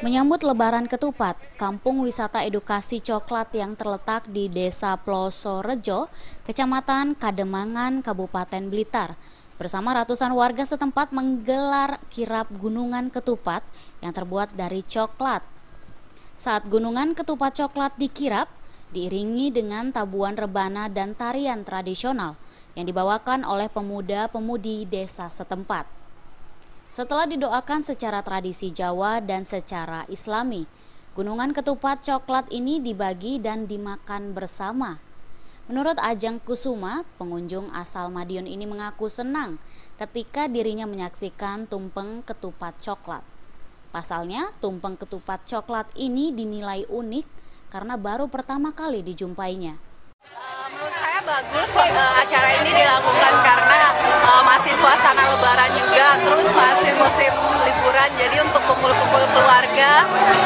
Menyambut Lebaran Ketupat, Kampung Wisata Edukasi Coklat yang terletak di Desa Plosorejo, Kecamatan Kademangan, Kabupaten Blitar, bersama ratusan warga setempat menggelar kirap Gunungan Ketupat yang terbuat dari coklat. Saat Gunungan Ketupat Coklat dikirap, diiringi dengan tabuhan rebana dan tarian tradisional yang dibawakan oleh pemuda-pemudi desa setempat. Setelah didoakan secara tradisi Jawa dan secara Islami, Gunungan Ketupat Coklat ini dibagi dan dimakan bersama. Menurut Ajeng Kusuma, pengunjung asal Madiun ini mengaku senang ketika dirinya menyaksikan tumpeng ketupat coklat. Pasalnya, tumpeng ketupat coklat ini dinilai unik karena baru pertama kali dijumpainya. Menurut saya bagus acara ini dilakukan karena masih suasana Lebaran juga, terus masih musim liburan, jadi untuk kumpul-kumpul keluarga,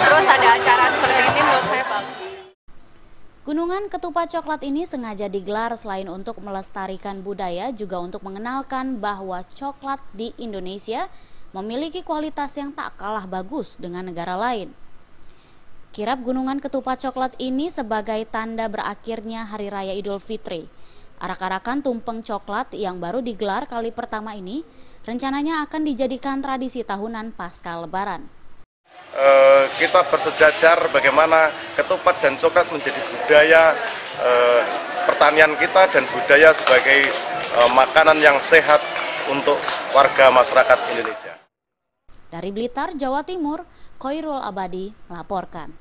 terus ada acara seperti ini menurut saya bagus. Gunungan Ketupat Coklat ini sengaja digelar selain untuk melestarikan budaya, juga untuk mengenalkan bahwa coklat di Indonesia memiliki kualitas yang tak kalah bagus dengan negara lain. Kirap Gunungan Ketupat Coklat ini sebagai tanda berakhirnya Hari Raya Idul Fitri. Arak-arakan tumpeng coklat yang baru digelar kali pertama ini rencananya akan dijadikan tradisi tahunan pasca Lebaran. Kita bersejajar bagaimana ketupat dan coklat menjadi budaya pertanian kita dan budaya sebagai makanan yang sehat untuk warga masyarakat Indonesia. Dari Blitar, Jawa Timur, Khoirul Abadi melaporkan.